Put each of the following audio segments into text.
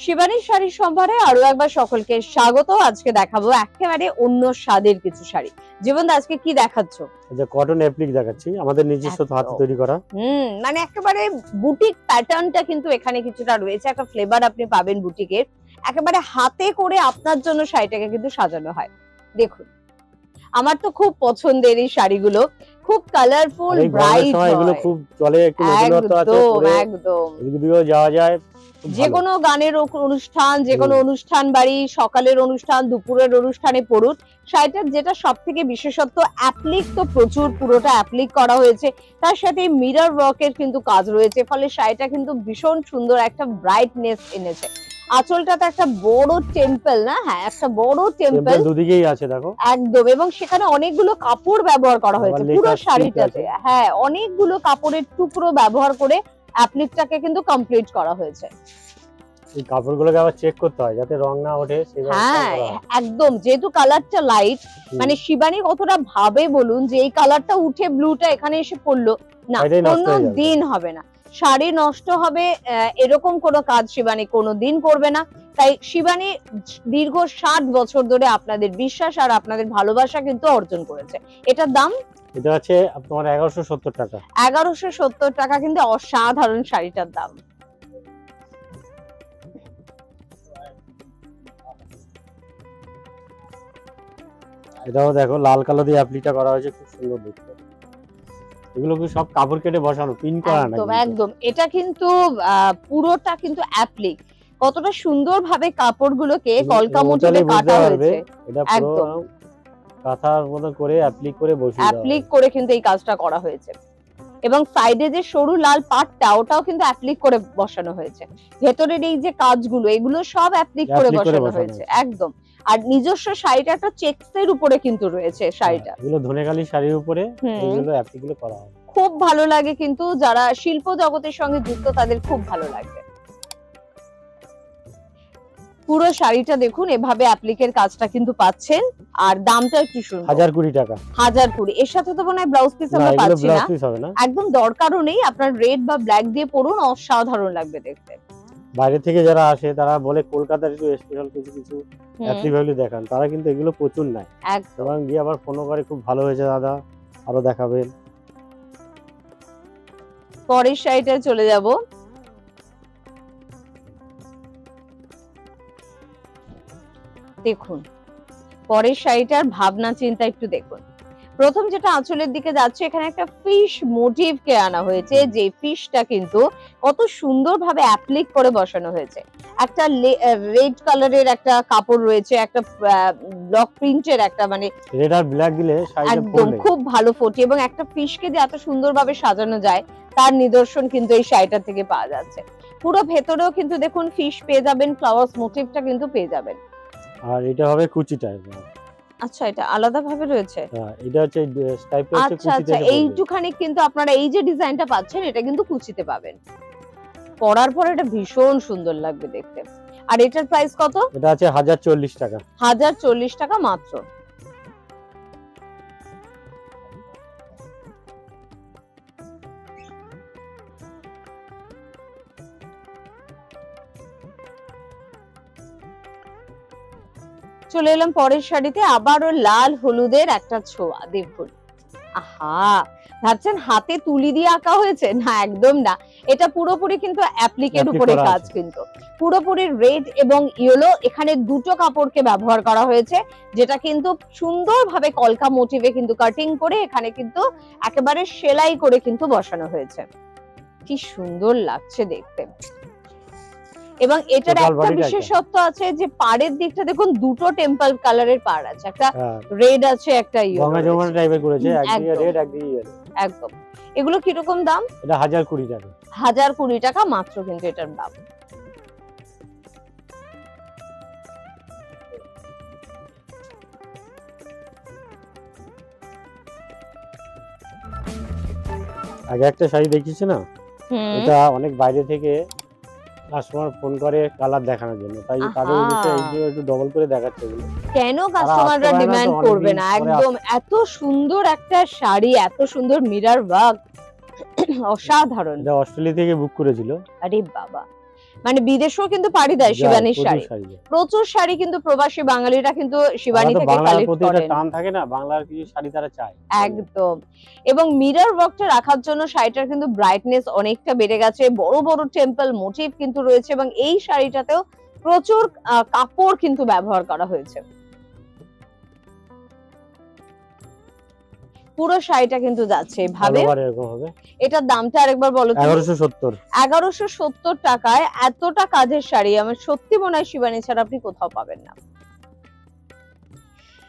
শিবানী শাড়ির সম্ভারে আরো একবার সকলকে স্বাগত। আজকে দেখাবো একেবারে অন্য স্বাদের কিছু শাড়ি। জীবন, আজকে কি দেখাচ্ছ? যে কটন অ্যাপ্লিক দেখাচ্ছি, আমাদের নিজস্ব হাতে তৈরি করা। মানে একেবারে বুটিক প্যাটার্নটা কিন্তু এখানে কিছুটা রয়েছে, একটা ফ্লেভার আপনি পাবেন বুটিকের। একেবারে হাতে করে আপনার জন্য শাড়িটাকে কিন্তু সাজানো হয়। দেখুন, আমার তো খুব পছন্দের এই শাড়িগুলো, খুব কালারফুল, ব্রাইট হয়। এগুলো খুব চলে, একটু নতুনত্ব আছে, একদম এদিকেও যাওয়া যায়। যে কোনো গানের অনুষ্ঠান, যে কোনো অনুষ্ঠান বাড়ি, সকালের অনুষ্ঠান, দুপুরের অনুষ্ঠানে পড়ুন। শাড়িটার যেটা সব থেকে বিশেষত্ব, অ্যাপ্লিক তো প্রচুর, পুরোটা অ্যাপ্লিক করা হয়েছে, তার সাথে মিরর ওয়ার্কের কিন্তু কাজ রয়েছে, ফলে শাড়িটা কিন্তু ভীষণ সুন্দর একটা ব্রাইটনেস এনেছে। আঁচলটাতে একটা বড় টেম্পল, না? হ্যাঁ, একটা বড় টেম্পল দুদিকেই আছে, দেখো একদম। এবং সেখানে অনেকগুলো কাপড় ব্যবহার করা হয়েছে পুরো শাড়িটাতে। হ্যাঁ, অনেকগুলো কাপড়ের টুকরো ব্যবহার করে অ্যাপ্লিকটাকে কিন্তু কমপ্লিট করা হয়েছে। এই কাপড়গুলোকে আবার চেক করতে হয় যাতে রং না ওঠে। হ্যাঁ একদম, যেহেতু কালারটা লাইট, মানে শিবানী কতটা ভাবে বলুন যে এই কালারটা উঠে ব্লুটা এখানে এসে পড়লো না, কোনো দিন হবে না। শাড়ি নষ্ট হবে এরকম কোনো কাজ শিবানী কোনোদিন করবে না। তাই শিবানী দীর্ঘ 60 বছর ধরে আপনাদের বিশ্বাস আর আপনাদের ভালোবাসা কিন্তু অর্জন করেছে। এটার দাম, এটা আছে আপনার 1170 টাকা। 1170 টাকা কিন্তু অসাধারণ শাড়িটার দাম। এটাও দেখো, লাল কালো দিয়ে অ্যাপ্লিকটা করা হয়েছে, খুব সুন্দর দেখতে। এগুলো কি সব কাপড় কেটে বসানো, পিন করা না? একদম একদম, এটা কিন্তু পুরোটা কিন্তু অ্যাপ্লিক। কতটা সুন্দর ভাবে কাপড়গুলোকে কলকা মোটিভে কাটা হয়েছে। এটা পুরো কাঁথার মতো করে অ্যাপ্লিক করে বসিয়ে দাও, অ্যাপ্লিক করে কিন্তু এই কাজটা করা হয়েছে। এবং সাইডে যে সরু লাল পাটটা, ওটাও কিন্তু অ্যাপ্লিক করে বসানো হয়েছে। ভেতরের এই যে কাজগুলো, এগুলো সব অ্যাপ্লিক করে বসানো হয়েছে একদম। আর নিজস্ব শাড়িটা একটা চেকসের উপরে কিন্তু রয়েছে শাড়িটা। এগুলো ধনেখালি শাড়ির উপরে এগুলো অ্যাপ্লিকগুলো করা হয়, খুব ভালো লাগে। কিন্তু যারা শিল্প জগতের সঙ্গে যুক্ত তাদের খুব ভালো লাগবে। পুরো শাড়িটা দেখুন, এভাবে অ্যাপ্লিকের কাজটা কিন্তু পাচ্ছেন। আর দামটা একটু শুনুন, 1020 টাকা। 1020। এর সাথে তো মনে হয় ব্লাউজ পিস আমরা পাচ্ছি না, একদম দরকারও নেই। আপনার রেড বা ব্ল্যাক দিয়ে পরুন, অসাধারণ লাগবে দেখতে। বাইরে থেকে যারা আসে তারা বলে কলকাতার একটু স্পেশাল কিছু কিছু অ্যাপ্লিকগুলো দেখান, তারা কিন্তু এগুলো প্রচুর নাই। এবং গিয়ে আবার ফোন করে খুব ভালো হয়েছে দাদা, আরো দেখাবেন। পরের শাড়িটা চলে যাব। দেখুন, পরের শাড়িটার ভাবনা চিন্তা একটু দেখুন। প্রথম যেটা আঁচলের দিকে যাচ্ছে, এখানে একটা ফিশ মোটিভ কে আনা হয়েছে, যে ফিশটা কিন্তু কত সুন্দরভাবে অ্যাপ্লিক করে বসানো হয়েছে। একটা রেড কালারের একটা কাপড় রয়েছে, একটা ব্লক প্রিন্টের একটা, মানে রেড আর ব্ল্যাক দিলে একদম খুব ভালো ফোটে। এবং একটা ফিশকে যে এত সুন্দরভাবে সাজানো যায়, তার নিদর্শন কিন্তু এই শাড়িটা থেকে পাওয়া যাচ্ছে। পুরো ভেতরেও কিন্তু দেখুন ফিশ পেয়ে যাবেন, ফ্লাওয়ার্স মোটিভটা কিন্তু পেয়ে যাবেন। আর এটা হবে কুচি টাইপ। আচ্ছা, এটা আলাদা ভাবে রয়েছে। হ্যাঁ, এটা হচ্ছে টাইপটা হচ্ছে কুচিতে। আচ্ছা, এইটুখানি কিন্তু আপনারা এই যে ডিজাইনটা পাচ্ছেন, এটা কিন্তু কুচিতে পাবেন। পরার পর এটা ভীষণ সুন্দর লাগবে দেখতে। আর এটার প্রাইস কত? এটা আছে 1040 টাকা। 1040 টাকা মাত্র। চলে এলাম পরের শাড়িতে, আবারও লাল হলুদের একটা ছোঁয়া। দেখুন, আহা, ভাবছেন হাতে তুলি দিয়ে আঁকা হয়েছে? না, একদম না। এটা পুরোপুরি কিন্তু অ্যাপ্লিকের উপরে কাজ, কিন্তু পুরোপুরি রেড এবং ইয়েলো, এখানে দুটো কাপড়কে ব্যবহার করা হয়েছে, যেটা কিন্তু সুন্দরভাবে কলকা মোটিভে কিন্তু কাটিং করে এখানে কিন্তু একেবারে সেলাই করে কিন্তু বসানো হয়েছে। কি সুন্দর লাগছে দেখতে। এবং এটার একটা বিশেষত্ব আছে যে পাড়ের দিকটা দেখুন, দুটো টেম্পল কালারের পাড় আছে, একটা রেড আছে, একটা ইয়েলো টাইপের করেছে, একদিকে রেড একদিকে ইয়েলো। একদম। এগুলো কি রকম দাম? এটা 1020 টাকা। 1020 টাকা মাত্র কিন্তু এটার দাম। আগে একটা শাড়ি দেখিয়েছি না, এটা অনেক বাইরে থেকে কাস্টমার ফোন করে কালার দেখানোর জন্য, তাই তাদের উদ্দেশ্যে এইগুলো একটু ডবল করে দেখাচ্ছে। কেন কাস্টমাররা ডিমান্ড করবে না? একদম, এত সুন্দর একটা শাড়ি, এত সুন্দর মিরর ওয়ার্ক, অসাধারণ। এটা অস্ট্রেলিয়া থেকে বুক করেছিল। আরে বাবা, মানে বিদেশেও কিন্তু পাড়ি দেয় যায়, শিবানীর প্রচুর শাড়ি। শাড়ি যায়। প্রচুর শাড়ি কিন্তু প্রবাসী বাঙালিরা কিন্তু শিবানী তারা তো থেকে বাংলার কালেক্ট প্রতি একটা করেন। টান থাকে না, বাংলার কিছু শাড়ি তারা চায়। একদম। এবং মিরর ওয়ার্কটা রাখার জন্য শাড়িটার কিন্তু ব্রাইটনেস অনেকটা বেড়ে গেছে। বড় বড় টেম্পল মোটিভ কিন্তু রয়েছে এবং এই শাড়িটাতেও প্রচুর কাপড় কিন্তু ব্যবহার করা হয়েছে। পুরো শাড়িটা কিন্তু যাচ্ছে এভাবে। অলওভার এরকম হবে। এটার দামটা আরেকবার বলো তো। 1170। 1170 টাকায় এতটা কাজের শাড়ি আমার সত্যি মনে হয় শিবানী ছাড়া আপনি কোথাও পাবেন না।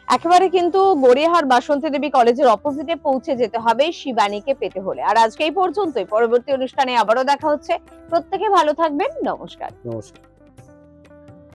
একেবারে কিন্তু গড়িয়াহাট বাসন্তী দেবী কলেজের অপোজিটে পৌঁছে যেতে হবে শিবানীকে পেতে হলে। আর আজকে এই পর্যন্তই। পরবর্তী অনুষ্ঠানে আবারও দেখা হচ্ছে। প্রত্যেকে ভালো থাকবেন। নমস্কার। নমস্কার।